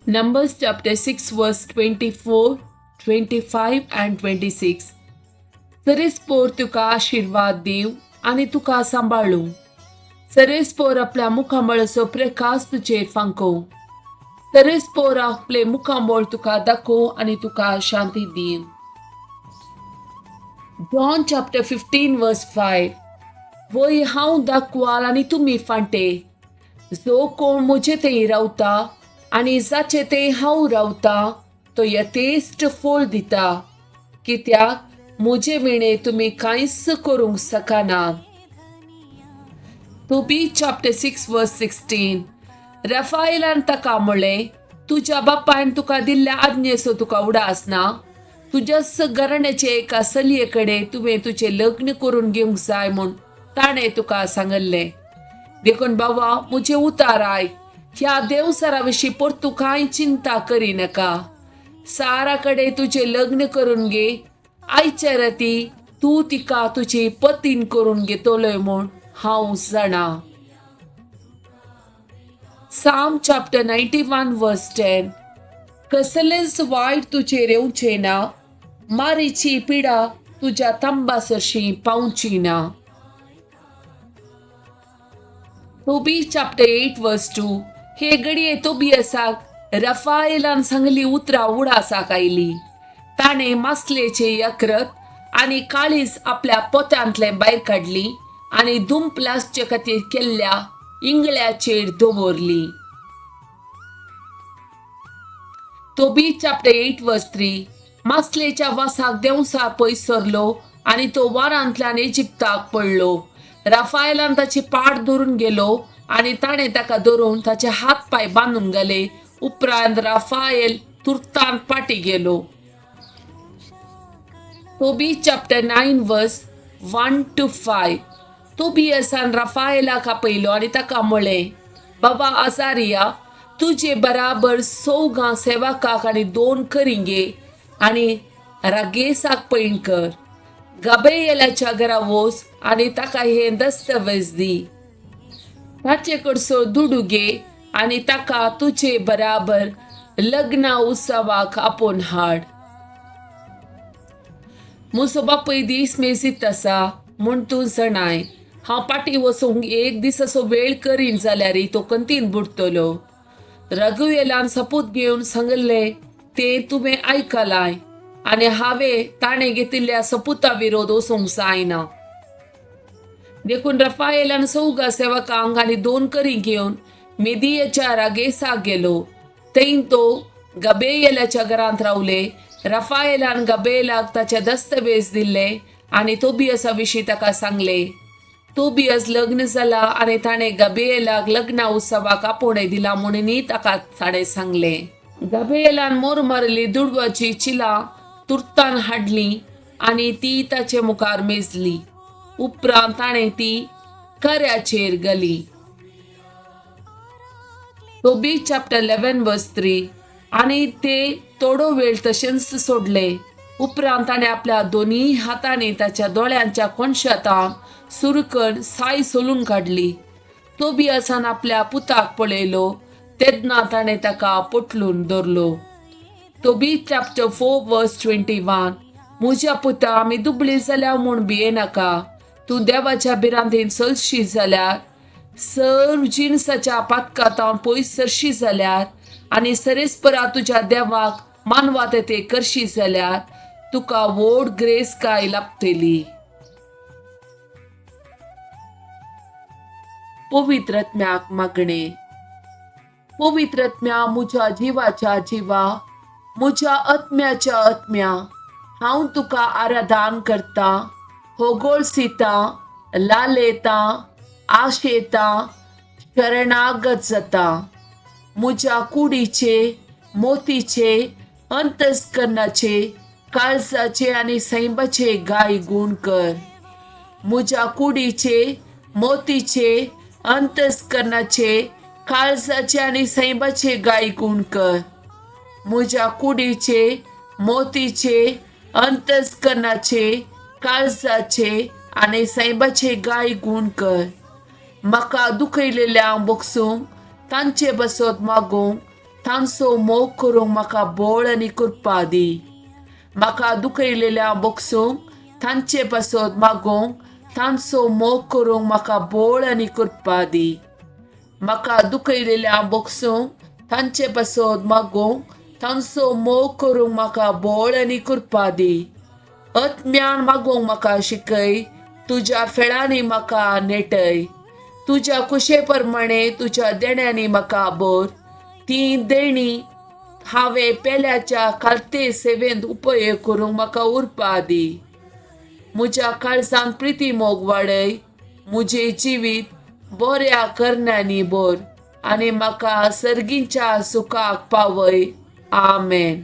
Numbers chapter 6 verse 24, 25 and 26. सरेस्पोर तुका आशीर्वाद देव आणि तुका सांभाळू. सरेस्पोर आपल्या मुखामळाचो प्रकाश तुचेर फांको. सरेस्पोर आपले मुखामळ तुका दाखो आणि तुका शांती दीव. John chapter 15 verse 5. वय हांव दाखवाल आणि तुम्ही फांटे. जो कोण मुझे थंय रावता आणि जाचे ते हांव रावता तो यथेस्ट फळ दिता, कित्याक मुझे विणे तुम्ही कांयच करूंक शकना. Tobit chapter 6 verse 16. रफाएलान ताका म्हणलें, तुज्या बापायन तुका दिल्ल्या आज्ञेचो तुका उडास ना. तुज्याच घराण्याचे एका चलये कडेन तुवें तुजें लग्न करून घेवंक जाय म्हूण ताणें तुका सांगल्लें. देखून बाबा, मुझे उतार आय. ह्या देवसारा विशीं परतू कांय चिंता करिनाका. सारा कडेन तुजें लग्न करून घे. आयच्या राती तूं तिका तुजी पतीन करून घेतलोय म्हूण हांव जाणा. Psalm chapter 91 verse 10. कसलेंच वायट तुजेर येवचें ना. मारीची पिडा तुज्या तांबासरशी पावची ना. Tobit chapter 8 verse 2. हे घडये तोबियासाक रफाएलान सांगली उतरां उडासाक आयली. ताणें मासलेचे यकृत आनी काळीज आपल्या पोत्यांतले भायर काडली आनी धूम प्लासचे खातीर केल्ल्या इंगळ्याचेर दवरली. Tobit chapter 8 verse 3. मासलेच्या वासाक देवसार पयस सरलो आनी तो वारांतल्यान इजिप्ताक पडलो. रफाएलान ताची पाट धरून गेलो आनी ताणें ताका धरून ताचे हात पाय बांदून घाले. उपरांत रफाएल तुर्तान पाटी गेलो. Tobit chapter 9 verse 1 to 5. तोबियासान रफाएलाक आपयलो आनी ताका म्हणलें, बाबा आजारिया, तुजे बराबर 100 सेवकाक आनी 2 करिंगे आनी रागेसाक पैण कर. गब्रिएलाच्या घरा वच आनी ताका हे दस्तावेज दी. ताचे कडसो दुडू घे आनी ताका तुजे बराबर लग्ना उत्सवाक आपोवन हाड. म्हजो बापूय दीस मेजीत आसा म्हूण तूं जाणाय. हांव पाटी वचूंक एक दिसाचो वेळ करीन जाल्यार तो कंतीन बुडटलो. रघुएलान सपूत घेवन सांगलें तें तुवें आयकलाय आनी हांवें ताणें घेतिल्ल्या सपुता विरोध वचूंक जायना. देखून रफाएलान 100 सेवकांक आनी 2 करी घेवन मेदियेच्या रागेसाक गेलो. थंय तो गब्रिएलाच्या घरांत रावले. रफाएलान गब्रिएलाक ताचे दस्तावेज दिले आनी तोबियासा विशीं ताका सांगलें. तोबियास लग्न जाला आनी ताणें गब्रिएलाक लग्ना उत्सवाक आपोवणें दिला म्हणूनय ताका ताणें सांगलें. गब्रिएलान मोर मारली दुडवाची चिलां तुर्तान हाडली आनी ती ताचे मुखार मेजली. उपरांत ताणें ती खऱ्याचेर घाली. Tobit chapter 11 verse 3. आनी ते थोडो वेळ तशेंच सोडले. उपरांत ताणें आपल्या दोनी हातांनी ताच्या दोळ्यांच्या कोणशातां सुरकन साय सोलून काडली. तोबियासान आपल्या पुताक पळयलो तेन्ना ताणें ताका पोटलून धरलो. Tobit chapter 4 verse 21. म्हज्या पुता, आमी दुबळी जाल्या म्हूण भियेनाका. तूं देवाच्या भिरांतीन चलशी जाल्यार, सर्व जिनसाच्या पातकातावन पयस सरशी जाल्यार आनी सरेस्परा तुज्या देवाक मानवाते ते करशी जाल्यार तुका व्हड ग्रेसकाय लाभतली. पवित्र आत्म्याक मागणें. पवित्र आत्म्या, म्हज्या जिवाच्या जिवा, म्हज्या आत्म्याच्या आत्म्या, हांव तुका आराधन करता, होगोळसिता, लालेता, आशेता, शरणागत जाता. म्हज्या कुडीचे, मोतीचे, अंतस्करणाचे, काळजाचे आनी सैमाचे गाय गुण कर. म्हज्या कुडीचे, मोतीचे, अंतस्करणाचे, काळजाचे आनी सैमाचे गाय गुण कर. म्हज्या कुडीचे, मोतीचे, अंतस्करणाचे, काळजाचे आनी सैमाचे गाय गुण कर. म्हाका दुखयलेल्यांक बक्षूंक, तांचे बसत मागूंक, तांचो मोग करूंक म्हाका बळ आनी कृपा दी. म्हाका दुखयलेल्या बोगसूंक तांचे पासत मागोवंक तांचो मोग करूंक म्हाका बळ आनी कृपा दी. म्हाका दुखयलेल्या बोगसूंक तांचे पासत मागोवंक तांचो मोग करूंक म्हाका बळ आनी कृपा दी. अज्ञान मागोवंक म्हाका शिकय, तुज्या फेळांनी म्हाका नेटय. तुज्या कुशे प्रमाणे तुज्या देण्यांनी म्हाका भर. ती देणी हांवें पेल्याच्या कालते सेवेंत उपयोग करूंक म्हाका उर्बा दी. म्हज्या काळजांत प्रिती मोग वाडय, म्हजें जिवीत बऱ्या करण्यांनी भर आनी म्हाका सर्गींच्या सुखाक पावय. आमेन.